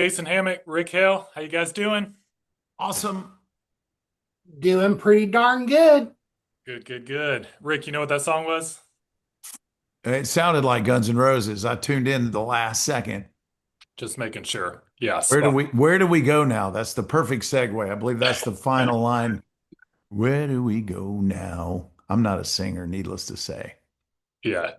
Jason Hammock, Rick Hale, how you guys doing? Awesome. Doing pretty darn good. Good, good, good. Rick, you know what that song was? It sounded like Guns N' Roses. I tuned in the last second. Just making sure. Yeah, Where do spot. we go now? That's the perfect segue. I believe that's the final line. Where do we go now? I'm not a singer, needless to say. Yeah,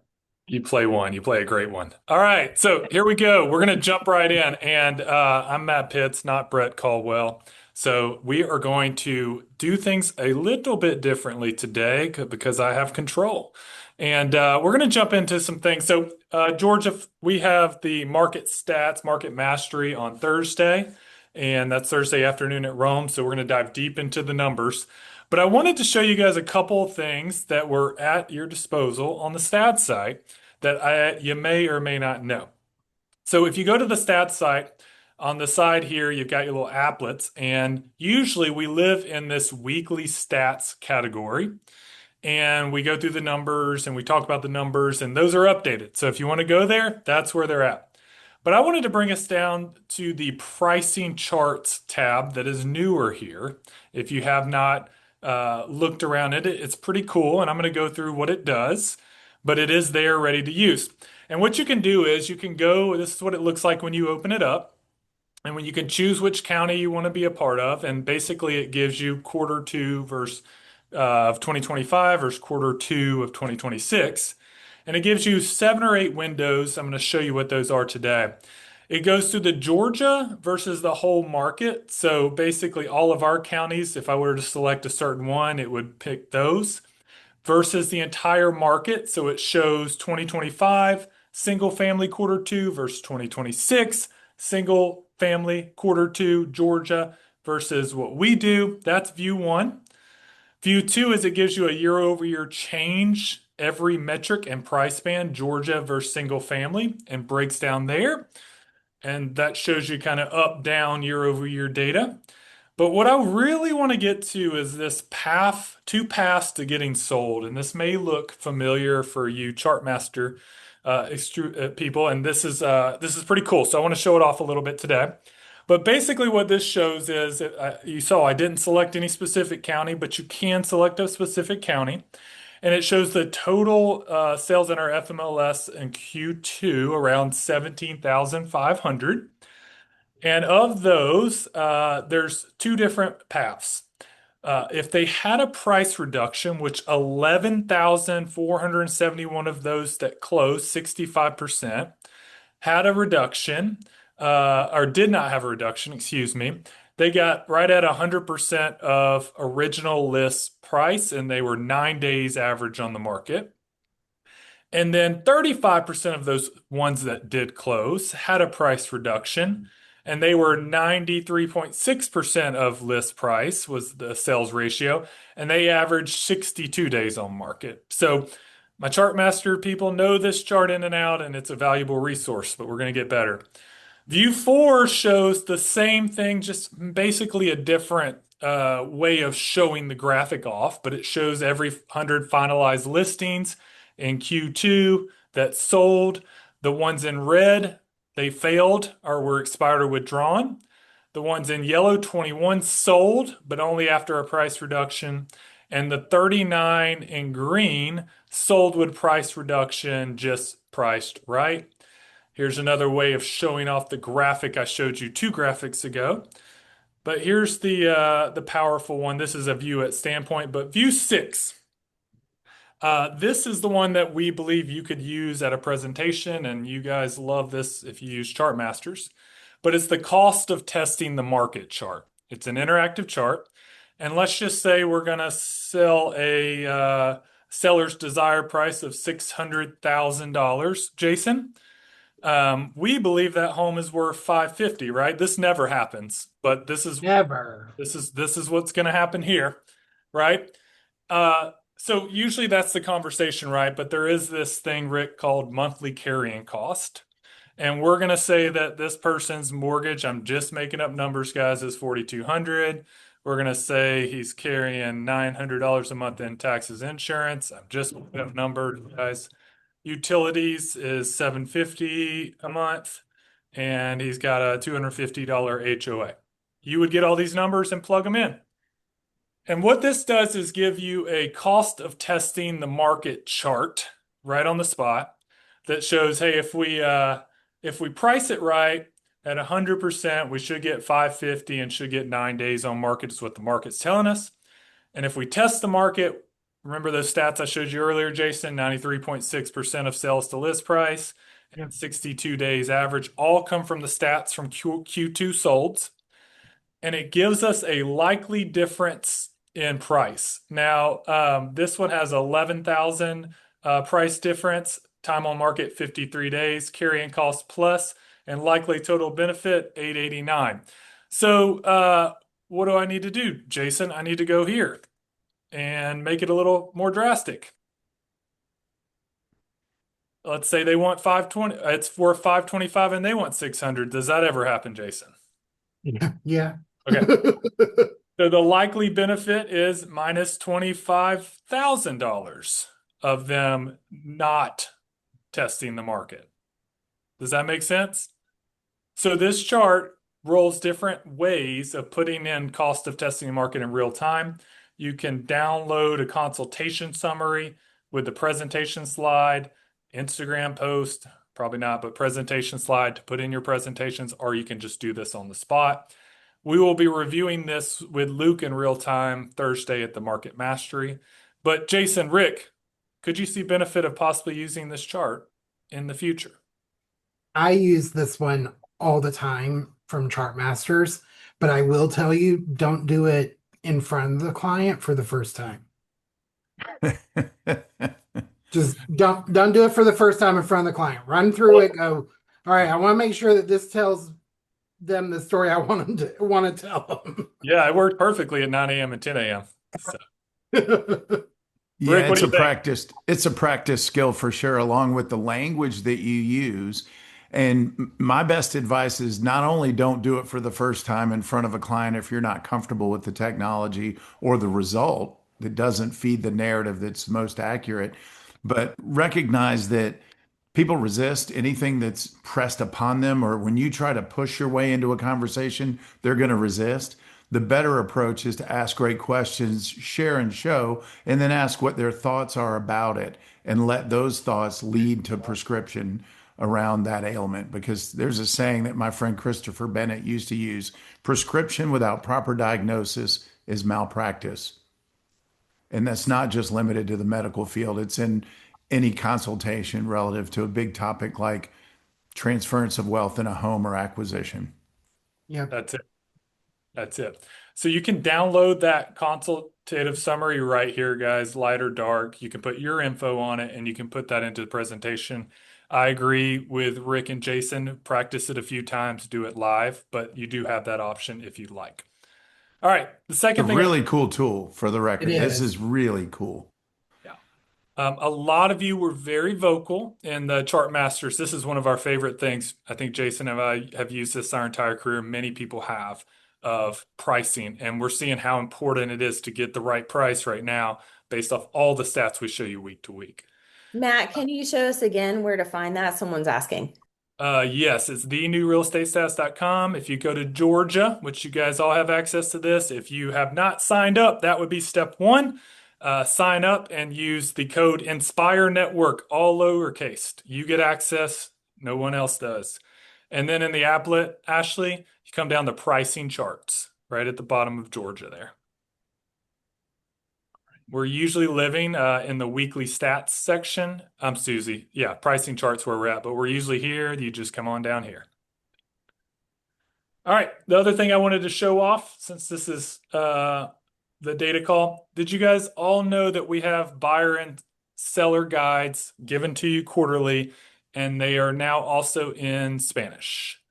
you play one. You play a great one. All right, so here we go. We're gonna jump right in, and I'm Matt Pitts, not Brett Caldwell. So we are going to do things a little bit differently today because I have control, and we're gonna jump into some things. So Georgia, we have the market stats, market mastery on Thursday, and that's Thursday afternoon at Rome. So we're gonna dive deep into the numbers. But I wanted to show you guys a couple of things that were at your disposal on the stats site that you may or may not know. So if you go to the stats site, on the side here, you've got your little applets, and usually we live in this weekly stats category. And we go through the numbers and we talk about the numbers, and those are updated. So if you want to go there, that's where they're at. But I wanted to bring us down to the pricing charts tab that is newer here. If you have not looked around at it, it's pretty cool. And I'm going to go through what it does, but it is there ready to use. And what you can do is you can go, this is what it looks like when you open it up. And when you can choose which county you want to be a part of, and basically it gives you quarter two versus of 2025 versus quarter two of 2026. And it gives you 7 or 8 windows. I'm going to show you what those are today. It goes through the Georgia versus the whole market. So basically all of our counties, if I were to select a certain one, it would pick those versus the entire market. So it shows 2025 single family quarter two versus 2026 single family quarter two Georgia versus what we do. That's view one. View two is it gives you a year over year change, every metric and price band, Georgia versus single family, and breaks down there. And that shows you kind of up, down, year over year data. But what I really want to get to is this path, two paths to getting sold. And this may look familiar for you Chartmaster people. And this is pretty cool. So I want to show it off a little bit today. But basically what this shows is you saw I didn't select any specific county, but you can select a specific county. And it shows the total sales in our FMLS in Q2 around 17,500. And of those, there's two different paths. If they had a price reduction, which 11,471 of those that closed, 65%, had a reduction, or did not have a reduction, excuse me, they got right at 100% of original list price, and they were 9 days average on the market. And then 35% of those ones that did close had a price reduction, and they were 93.6% of list price was the sales ratio, and they averaged 62 days on market. So my chart master people know this chart in and out, and it's a valuable resource, but we're going to get better. View four shows the same thing, just basically a different way of showing the graphic off, but it shows every 100 finalized listings in Q2 that sold. The ones in red, they failed or were expired or withdrawn. The ones in yellow, 21 sold, but only after a price reduction. And the 39 in green sold with price reduction, just priced right. Here's another way of showing off the graphic I showed you 2 graphics ago. But here's the powerful one. This is a view at standpoint, but view six. This is the one that we believe you could use at a presentation, and you guys love this if you use Chartmasters. But it's the cost of testing the market chart. It's an interactive chart. And let's just say we're going to sell a seller's desired price of $600,000. Jason, we believe that home is worth 550, right? This never happens, but Never. this is what's going to happen here, right? So usually that's the conversation, right? But there is this thing, Rick, called monthly carrying cost. And we're going to say that this person's mortgage, I'm just making up numbers, guys, is 4,200. We're going to say he's carrying $900 a month in taxes, insurance. I'm just making up numbers, guys. Utilities is 750 a month. and he's got a $250 HOA. You would get all these numbers and plug them in. And what this does is give you a cost of testing the market chart right on the spot that shows, hey, if we price it right at 100%, we should get 550 and should get 9 days on market is what the market's telling us. And if we test the market, remember those stats I showed you earlier, Jason, 93.6% of sales to list price and 62 days average all come from the stats from Q2 solds. And it gives us a likely difference in price. Now, this one has 11,000 price difference, time on market 53 days, carrying cost plus, and likely total benefit 889. So, what do I need to do, Jason? I need to go here and make it a little more drastic. Let's say they want 520, it's for 525 and they want 600. Does that ever happen, Jason? Yeah. Okay. So the likely benefit is minus $25,000 of them not testing the market. Does that make sense? So this chart rolls different ways of putting in cost of testing the market in real time. You can download a consultation summary with the presentation slide, Instagram post, probably not, but presentation slide to put in your presentations, or you can just do this on the spot. We will be reviewing this with Luke in real time Thursday at the Market Mastery. But Jason, Rick, could you see benefit of possibly using this chart in the future? I use this one all the time from Chart Masters, but I will tell you, don't do it in front of the client for the first time. Just don't do it for the first time in front of the client. Run through it, go, all right, I want to make sure that this tells them the story I want to tell them. Yeah, it worked perfectly at 9 a.m. and 10 a.m. So, Yeah, Rick, what do you think? it's a practice skill for sure, along with the language that you use. And my best advice is not only don't do it for the first time in front of a client if you're not comfortable with the technology or the result that doesn't feed the narrative that's most accurate, but recognize that people resist anything that's pressed upon them, or when you try to push your way into a conversation, they're going to resist. The better approach is to ask great questions, share and show, and then ask what their thoughts are about it and let those thoughts lead to prescription around that ailment. Because there's a saying that my friend Christopher Bennett used to use: prescription without proper diagnosis is malpractice. And that's not just limited to the medical field, it's in any consultation relative to a big topic like transference of wealth in a home or acquisition. Yeah. That's it. That's it. So you can download that consultative summary right here, guys, light or dark. You can put your info on it and you can put that into the presentation. I agree with Rick and Jason. Practice it a few times, do it live, but you do have that option if you'd like. All right. The It's a second thing, really cool tool for the It record. This is. is really cool. yeah. A lot of you were very vocal in the chart masters. This is one of our favorite things. I think Jason and I have used this our entire career. Many people have, of pricing, and we're seeing how important it is to get the right price right now based off all the stats we show you week to week. Matt, can you show us again where to find that? Someone's asking. Yes, it's thenewrealestatestats.com. If you go to Georgia, which you guys all have access to this, if you have not signed up, that would be step one. Sign up and use the code Inspire Network, all lowercase. You get access, no one else does. And then in the applet, Ashley, you come down to pricing charts right at the bottom of Georgia there. We're usually living in the weekly stats section. I'm Susie. Yeah, pricing charts where we're at, but we're usually here. You just come on down here. All right. The other thing I wanted to show off, since this is the data call, did you guys all know that we have buyer and seller guides given to you quarterly, and they are now also in Spanish?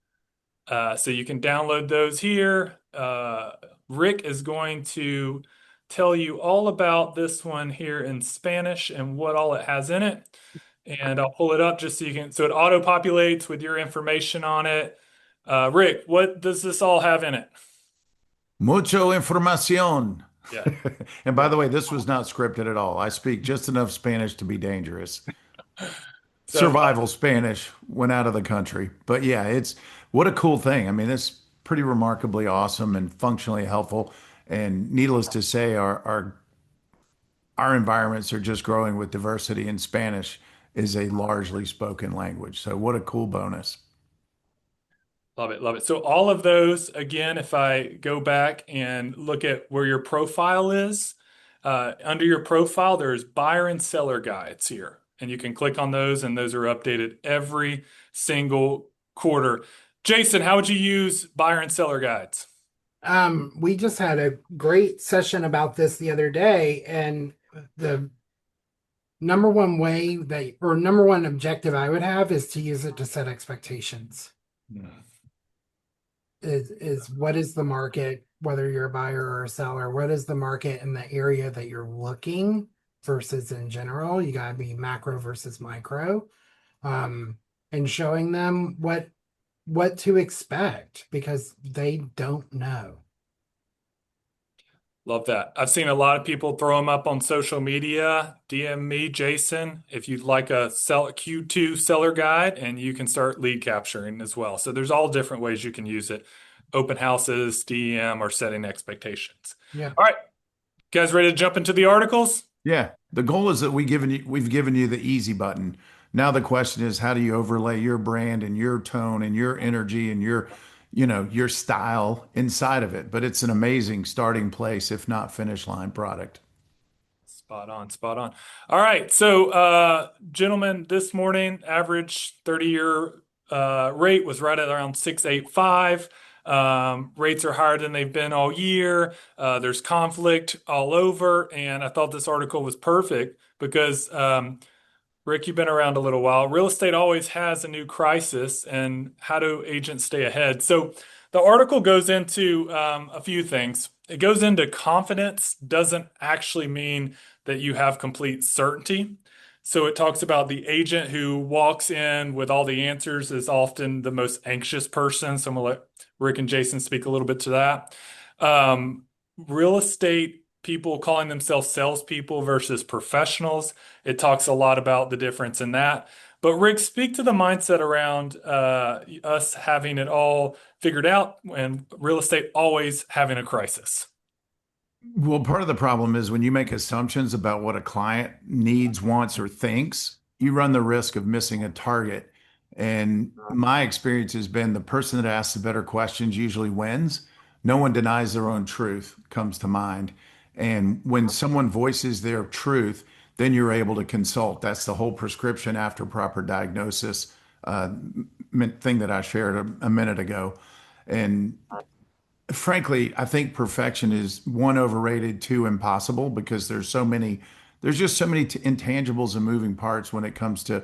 So you can download those here. Rick is going to tell you all about this one here in Spanish and what all it has in it. And I'll pull it up just so you can, so it auto-populates with your information on it. Rick, what does this all have in it? Mucho información. Yeah. And by the way, this was not scripted at all. I speak just enough Spanish to be dangerous. So, Survival Spanish, went out of the country. But yeah, What a cool thing. I mean, that's pretty remarkably awesome and functionally helpful. And needless to say, our environments are just growing with diversity, and Spanish is a largely spoken language. So what a cool bonus. Love it, love it. So all of those, again, if I go back and look at where your profile is, under your profile, there's buyer and seller guides here. And you can click on those, and those are updated every single quarter. Jason, how would you use buyer and seller guides? We just had a great session about this the other day, and the number one way that, or number one objective I would have is to use it to set expectations. Is what is the market, whether you're a buyer or a seller, what is the market in the area that you're looking versus in general? You got to be macro versus micro. And showing them what to expect because they don't know. Love that. I've seen a lot of people throw them up on social media. DM me, Jason, if you'd like a Q2 seller guide, and you can start lead capturing as well. So there's all different ways you can use it. Open houses, DM, or setting expectations. Yeah. All right, guys, ready to jump into the articles? Yeah. The goal is that we've given you the easy button. Now the question is, how do you overlay your brand and your tone and your energy and your style inside of it? But it's an amazing starting place, if not finish line product. Spot on, spot on. All right, so gentlemen, this morning average 30-year rate was right at around 6.85. Rates are higher than they've been all year. There's conflict all over, and I thought this article was perfect because Rick, you've been around a little while. Real estate always has a new crisis, and how do agents stay ahead? So the article goes into a few things. It goes into confidence doesn't actually mean that you have complete certainty. So it talks about the agent who walks in with all the answers is often the most anxious person. So I'm gonna let Rick and Jason speak a little bit to that. Real estate people calling themselves salespeople versus professionals. It talks a lot about the difference in that. But Rick, speak to the mindset around us having it all figured out and real estate always having a crisis. Well, part of the problem is when you make assumptions about what a client needs, wants, or thinks, you run the risk of missing a target. And my experience has been the person that asks the better questions usually wins. No one denies their own truth, comes to mind. And when someone voices their truth, then you're able to consult. That's the whole prescription after proper diagnosis thing that I shared a minute ago. And frankly, I think perfection is one, overrated, two, impossible because there's just so many intangibles and moving parts when it comes to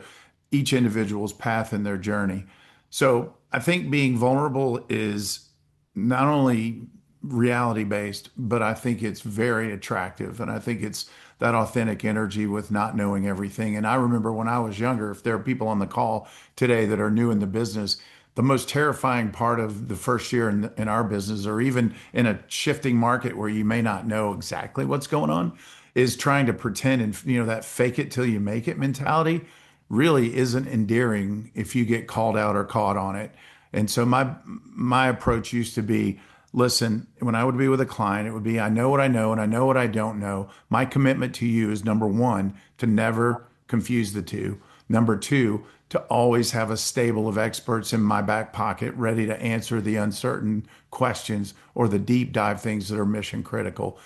each individual's path and their journey. So I think being vulnerable is not only reality based, but I think it's very attractive. And I think it's that authentic energy with not knowing everything. And I remember when I was younger, if there are people on the call today that are new in the business, the most terrifying part of the first year in our business, or even in a shifting market where you may not know exactly what's going on, is trying to pretend and that fake it till you make it mentality really isn't endearing if you get called out or caught on it. And so my approach used to be, listen, when I would be with a client, it would be, I know what I know and I know what I don't know. My commitment to you is number one, to never confuse the two. Number two, to always have a stable of experts in my back pocket ready to answer the uncertain questions or the deep dive things that are mission critical.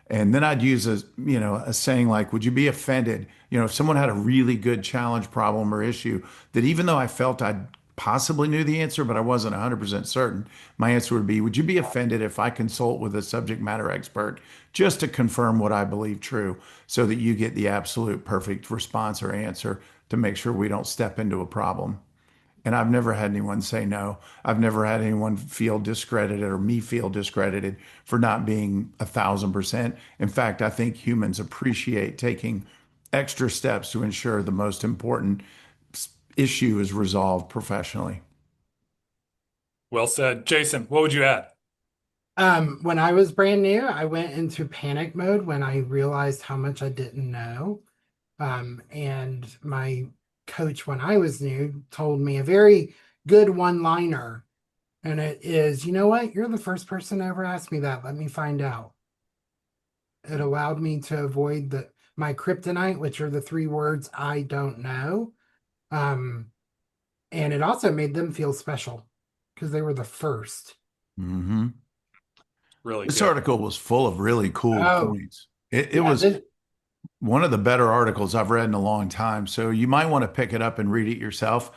And then I'd use a saying like, would you be offended, if someone had a really good challenge, problem, or issue that even though I felt I possibly knew the answer, but I wasn't 100% certain, my answer would be, would you be offended if I consult with a subject matter expert just to confirm what I believe true so that you get the absolute perfect response or answer to make sure we don't step into a problem? And I've never had anyone say no. I've never had anyone feel discredited or me feel discredited for not being 1,000%. In fact, I think humans appreciate taking extra steps to ensure the most important issue is resolved professionally. Well said. Jason, what would you add? When I was brand new, I went into panic mode when I realized how much I didn't know. And my coach, when I was new, told me a very good one-liner And it is, you know what? You're the first person to ever ask me that. Let me find out. It allowed me to avoid the my kryptonite, which are the three words I don't know. Um, and it also made them feel special because they were the first. Hmm. Really This good. article was full of really cool Oh, points. It yeah, was this, one of the better articles I've read in a long time. So you might want to pick it up and read it yourself.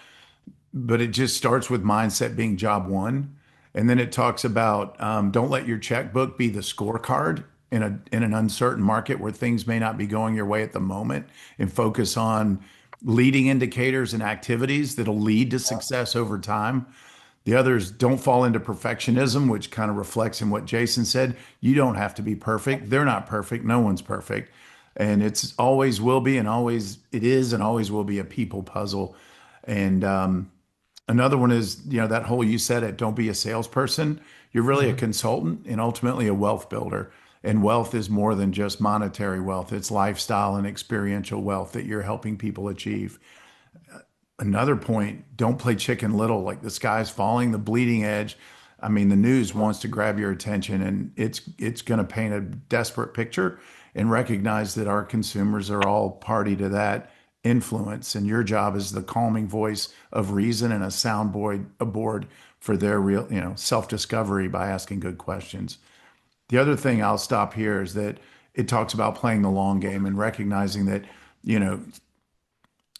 But it just starts with mindset being job one. And then it talks about don't let your checkbook be the scorecard in an uncertain market where things may not be going your way at the moment, and focus on leading indicators and activities that'll lead to success over time. The others don't fall into perfectionism, which kind of reflects in what Jason said. You don't have to be perfect. They're not perfect. No one's perfect. And it's always will be, and always it is, and always will be a people puzzle. And another one is, that whole you said it, don't be a salesperson. You're really a mhm. consultant and ultimately a wealth builder. And wealth is more than just monetary wealth, it's lifestyle and experiential wealth that you're helping people achieve. Another point, don't play chicken little, like the sky's falling, the bleeding edge. I mean, the news wants to grab your attention, and it's going to paint a desperate picture, and recognize that our consumers are all party to that influence, and your job is the calming voice of reason and a soundboard aboard for their real, self-discovery by asking good questions. The other thing, I'll stop here, is that it talks about playing the long game and recognizing that, you know,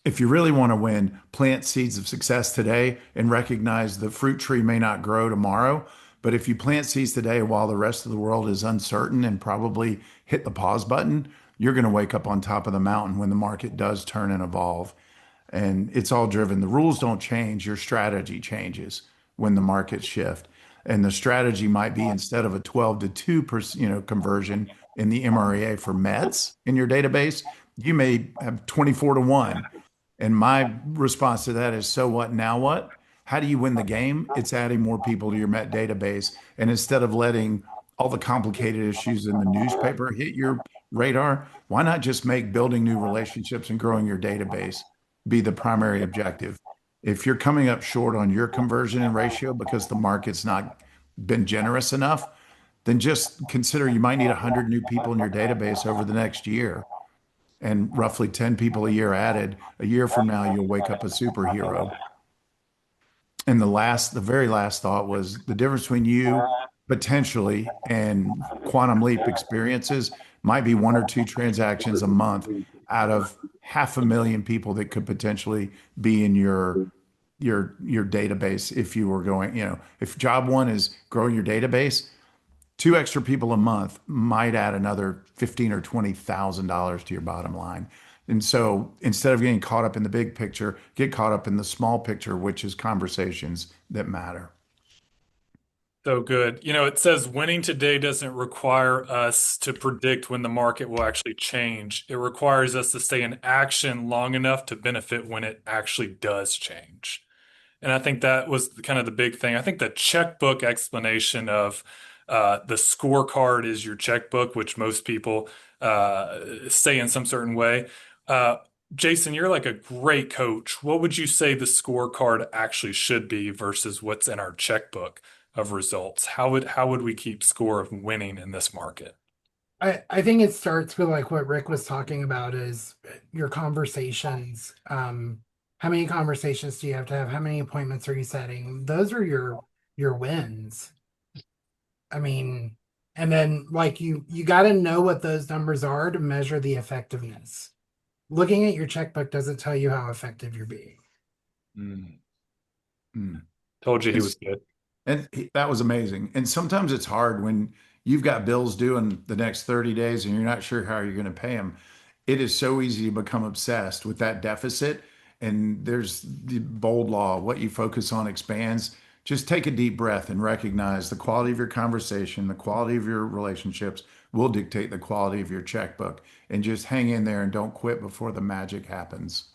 if you really want to win, plant seeds of success today and recognize the fruit tree may not grow tomorrow. But if you plant seeds today while the rest of the world is uncertain and probably hit the pause button, you're going to wake up on top of the mountain when the market does turn and evolve. And it's all driven. The rules don't change, your strategy changes when the markets shift. And the strategy might be, instead of a 12 to 2%, conversion in the MREA for Mets in your database, you may have 24 to 1. And my response to that is, so what? Now what? How do you win the game? It's adding more people to your Met database. And instead of letting all the complicated issues in the newspaper hit your radar, why not just make building new relationships and growing your database be the primary objective? If you're coming up short on your conversion and ratio because the market's not been generous enough, then just consider you might need 100 new people in your database over the next year, and roughly 10 people a year added. A year from now, you'll wake up a superhero. And the very last thought was, the difference between you potentially and quantum leap experiences might be one or two transactions a month out of 500,000 people that could potentially be in your database. If you were going, if job one is growing your database, two extra people a month might add another 15 or $20,000 to your bottom line. And so instead of getting caught up in the big picture, get caught up in the small picture, which is conversations that matter. So good. It says winning today doesn't require us to predict when the market will actually change. It requires us to stay in action long enough to benefit when it actually does change. And I think that was kind of the big thing. I think the checkbook explanation of the scorecard is your checkbook, which most people say in some certain way. Uh, Jason, you're like a great coach. What would you say the scorecard actually should be versus what's in our checkbook of results? How would we keep score of winning in this market? I think it starts with like what Rick was talking about is your conversations. How many conversations do you have to have? How many appointments are you setting? Those are your wins. I mean, and then like you got to know what those numbers are to measure the effectiveness. Looking at your checkbook doesn't tell you how effective you're being. Mm. Mm. Told you he was It's, good. that was amazing. And sometimes it's hard when you've got bills due in the next 30 days and you're not sure how you're going to pay them. It is so easy to become obsessed with that deficit. And there's the bold law, what you focus on expands. Just take a deep breath and recognize the quality of your conversation, the quality of your relationships will dictate the quality of your checkbook. And just hang in there and don't quit before the magic happens.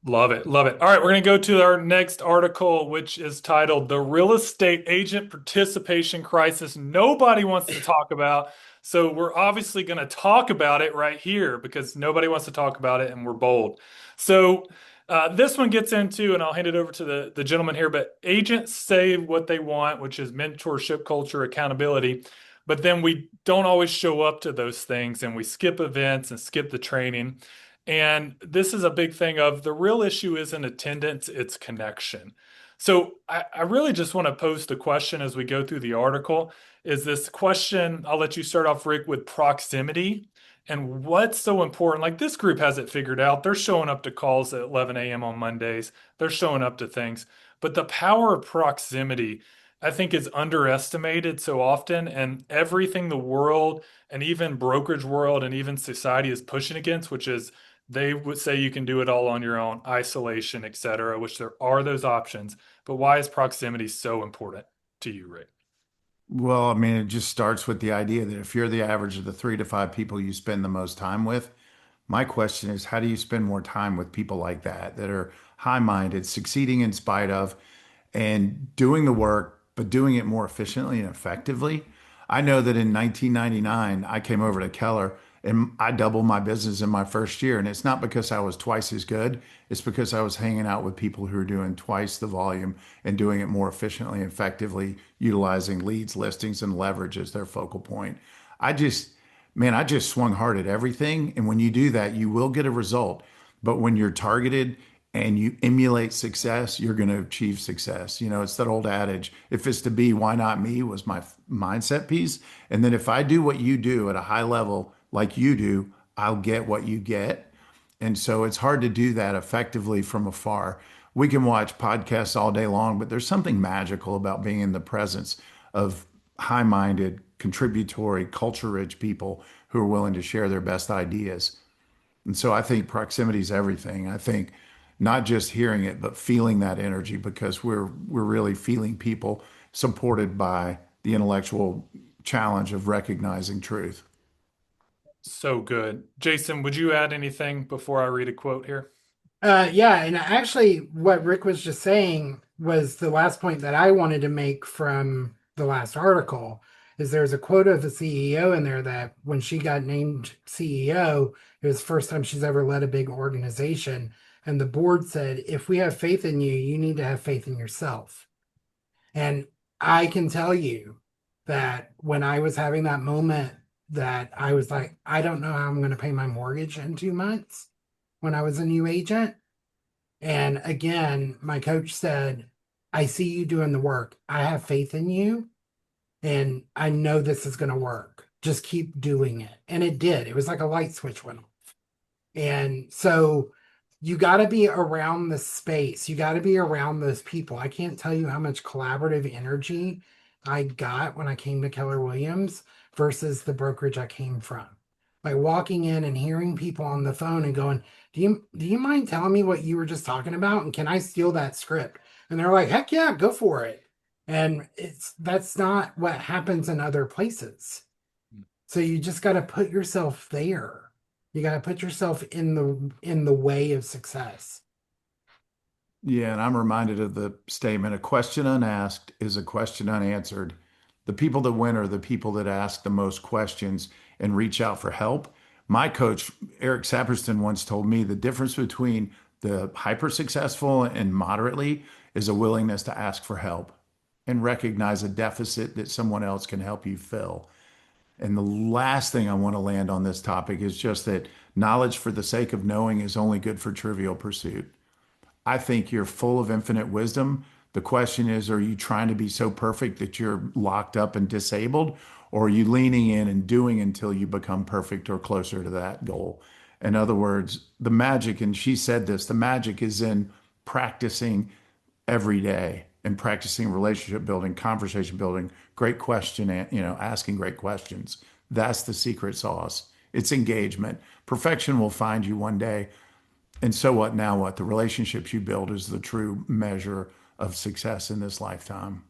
Love it. Love it. All right, we're going to go to our next article, which is titled The Real Estate Agent Participation Crisis Nobody Wants to Talk About. So we're obviously going to talk about it right here because nobody wants to talk about it and we're bold. So This one gets into, and I'll hand it over to the gentleman here, but agents say what they want, which is mentorship culture, accountability, but then we don't always show up to those things and we skip events and skip the training. And this is a big thing of the real issue isn't attendance, it's connection. So I really just want to pose the question as we go through the article. Is this question, I'll let you start off, Rick, with proximity. And what's so important? Like this group has it figured out. They're showing up to calls at 11 a.m. on Mondays. They're showing up to things. But the power of proximity, I think, is underestimated so often. And everything the world and even brokerage world and even society is pushing against, which is they would say you can do it all on your own, isolation, et cetera, which there are those options. But why is proximity so important to you, Rick? Well, I mean, it just starts with the idea that if you're the average of the 3 to 5 people you spend the most time with, my question is, how do you spend more time with people like that, that are high-minded, succeeding in spite of, and doing the work, but doing it more efficiently and effectively? I know that in 1999, I came over to Keller and I doubled my business in my first year. And it's not because I was twice as good, it's because I was hanging out with people who are doing twice the volume and doing it more efficiently and effectively, utilizing leads, listings, and leverage as their focal point. I just, man, I just swung hard at everything. And when you do that, you will get a result. But when you're targeted and you emulate success, you're going to achieve success. You know, it's that old adage, if it's to be, why not me, was my mindset piece. And then if I do what you do at a high level, like you do, I'll get what you get. And so it's hard to do that effectively from afar. We can watch podcasts all day long, but there's something magical about being in the presence of high minded, contributory, culture rich people who are willing to share their best ideas. And so I think proximity is everything. I think not just hearing it, but feeling that energy because we're really feeling people supported by the intellectual challenge of recognizing truth. So good. Jason, would you add anything before I read a quote here? Yeah, and actually, what Rick was just saying was the last point that I wanted to make from the last article. Is there's a quote of the CEO in there that when she got named CEO, it was the first time she's ever led a big organization, and the board said, "If we have faith in you, you need to have faith in yourself." And I can tell you that when I was having that moment, that I was like, I don't know how I'm going to pay my mortgage in 2 months when I was a new agent. And again, my coach said, I see you doing the work. I have faith in you. And I know this is going to work. Just keep doing it. And it did. It was like a light switch went on. And so you got to be around the space. You got to be around those people. I can't tell you how much collaborative energy I got when I came to Keller Williams versus the brokerage I came from. By walking in and hearing people on the phone and going, do you mind telling me what you were just talking about? And can I steal that script? And they're like, heck yeah, go for it. And that's not what happens in other places. So you just got to put yourself there. You got to put yourself in the way of success. Yeah, and I'm reminded of the statement, a question unasked is a question unanswered. The people that win are the people that ask the most questions and reach out for help. My coach, Eric Saperston, once told me the difference between the hyper successful and moderately is a willingness to ask for help and recognize a deficit that someone else can help you fill. And the last thing I want to land on this topic is just that knowledge for the sake of knowing is only good for trivial pursuit. I think you're full of infinite wisdom. The question is, are you trying to be so perfect that you're locked up and disabled? Or are you leaning in and doing until you become perfect or closer to that goal? In other words, the magic, and she said this, the magic is in practicing every day and practicing relationship building, conversation building, great question, asking great questions. That's the secret sauce. It's engagement. Perfection will find you one day. And so what now what? The relationships you build is the true measure of success in this lifetime.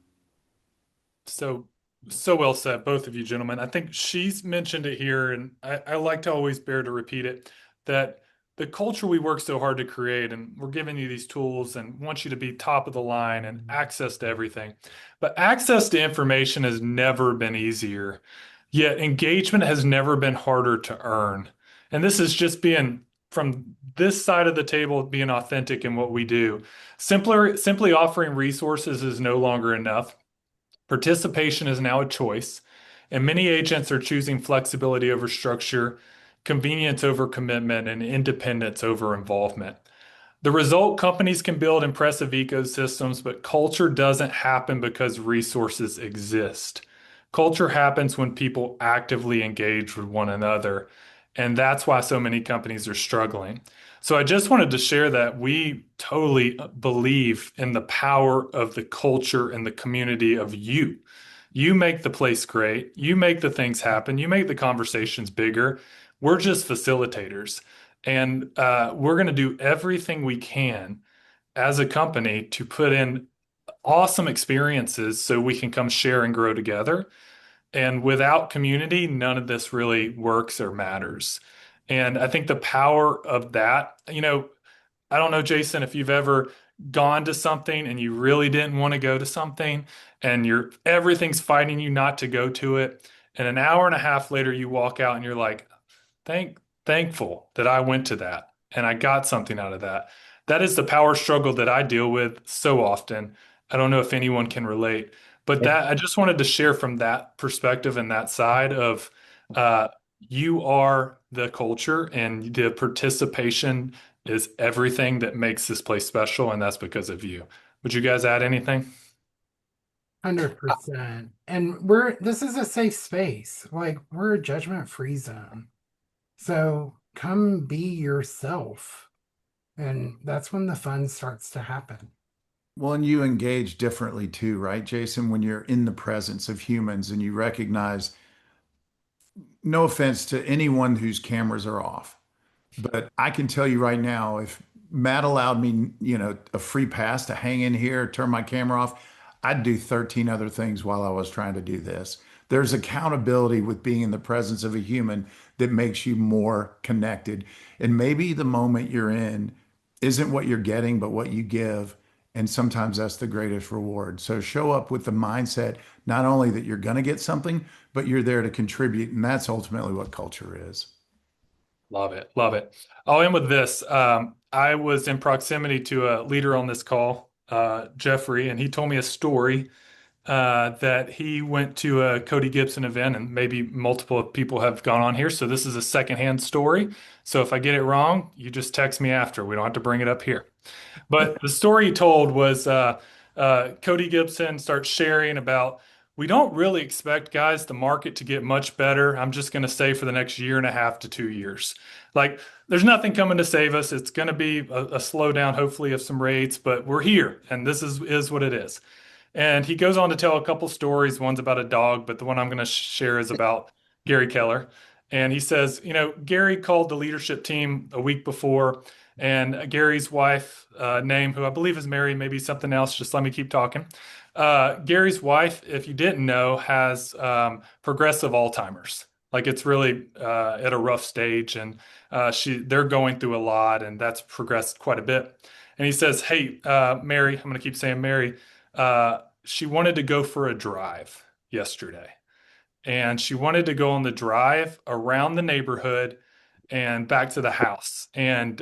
So, so well said, both of you gentlemen. I think she's mentioned it here, and I like to always bear to repeat it, that the culture we work so hard to create, and we're giving you these tools and want you to be top of the line and access to everything. But access to information has never been easier, yet engagement has never been harder to earn. And this is just being from this side of the table being authentic in what we do. Simply offering resources is no longer enough. Participation is now a choice, and many agents are choosing flexibility over structure, convenience over commitment, and independence over involvement. The result, companies can build impressive ecosystems, but culture doesn't happen because resources exist. Culture happens when people actively engage with one another. And that's why so many companies are struggling. So I just wanted to share that we totally believe in the power of the culture and the community of you. You make the place great. You make the things happen. You make the conversations bigger. We're just facilitators. And we're going to do everything we can as a company to put in awesome experiences so we can come share and grow together. And without community, none of this really works or matters. And I think the power of that, I don't know, Jason, if you've ever gone to something and you really didn't want to go to something and everything's fighting you not to go to it. And an hour and a half later, you walk out and you're like, thankful that I went to that and I got something out of that. That is the power struggle that I deal with so often. I don't know if anyone can relate, but that I just wanted to share from that perspective and that side of uh, you are the culture and the participation is everything that makes this place special, and that's because of you. Would you guys add anything? 100%. And this is a safe space. Like, we're a judgment-free zone. So come be yourself. And that's when the fun starts to happen. Well, and you engage differently too, right, Jason? When you're in the presence of humans and you recognize, no offense to anyone whose cameras are off, but I can tell you right now, if Matt allowed me, a free pass to hang in here, turn my camera off, I'd do 13 other things while I was trying to do this. There's accountability with being in the presence of a human that makes you more connected. And maybe the moment you're in isn't what you're getting, but what you give. And sometimes that's the greatest reward. So show up with the mindset, not only that you're going to get something, but you're there to contribute. And that's ultimately what culture is. Love it. Love it. I'll end with this. I was in proximity to a leader on this call, Jeffrey, and he told me a story that he went to a Cody Gibson event, and maybe multiple people have gone on here. So this is a secondhand story. So if I get it wrong, you just text me after. We don't have to bring it up here. But the story he told was Cody Gibson starts sharing about we don't really expect guys the market to get much better. I'm just going to say for the next year and a half to 2 years. Like there's nothing coming to save us. It's going to be a slowdown, hopefully, of some rates, but we're here, and this is what it is. And he goes on to tell a couple stories. One's about a dog, but the one I'm going to share is about Gary Keller. And he says, Gary called the leadership team a week before, and Gary's wife, name, who I believe is Mary, maybe something else. Just let me keep talking. Gary's wife, if you didn't know, has progressive Alzheimer's. Like it's really at a rough stage, and they're going through a lot, and that's progressed quite a bit. And he says, "Hey, Mary, I'm going to keep saying Mary. She wanted to go for a drive yesterday, and she wanted to go on the drive around the neighborhood and back to the house, and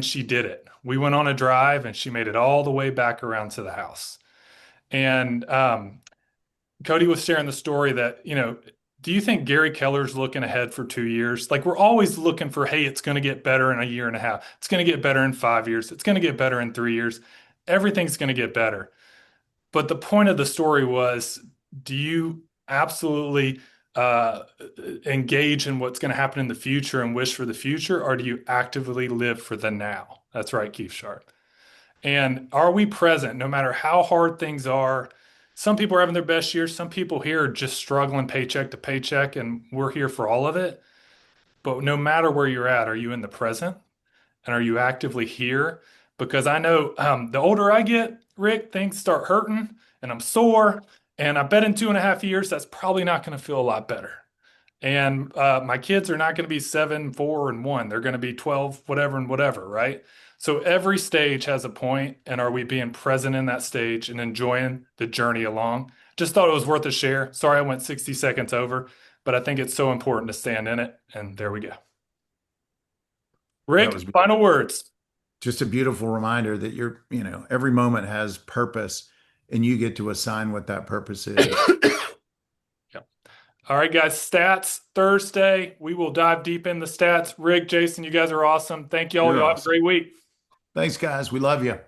she did it. We went on a drive, and she made it all the way back around to the house." And Cody was sharing the story that, do you think Gary Keller's looking ahead for 2 years? Like we're always looking for, hey, it's going to get better in a year and a half. It's going to get better in 5 years. It's going to get better in 3 years. Everything's going to get better. But the point of the story was, do you absolutely uh, engage in what's going to happen in the future and wish for the future, or do you actively live for the now? That's right, Keith Sharp. And are we present no matter how hard things are? Some people are having their best years. Some people here are just struggling paycheck to paycheck, and we're here for all of it. But no matter where you're at, are you in the present? And are you actively here? Because I know the older I get, Rick, things start hurting and I'm sore. And I bet in 2.5 years, that's probably not going to feel a lot better. And my kids are not going to be 7, 4, and 1. They're going to be 12, whatever, and whatever, right? So every stage has a point, and are we being present in that stage and enjoying the journey along? Just thought it was worth a share. Sorry I went 60 seconds over, but I think it's so important to stand in it. And there we go. Rick, was final words. just a beautiful reminder that every moment has purpose and you get to assign what that purpose is. Yep. All right, guys, stats Thursday. We will dive deep in the stats. Rick, Jason, you guys are awesome. Thank you all. You're Y'all have a awesome. great week. Thanks, guys. We love you.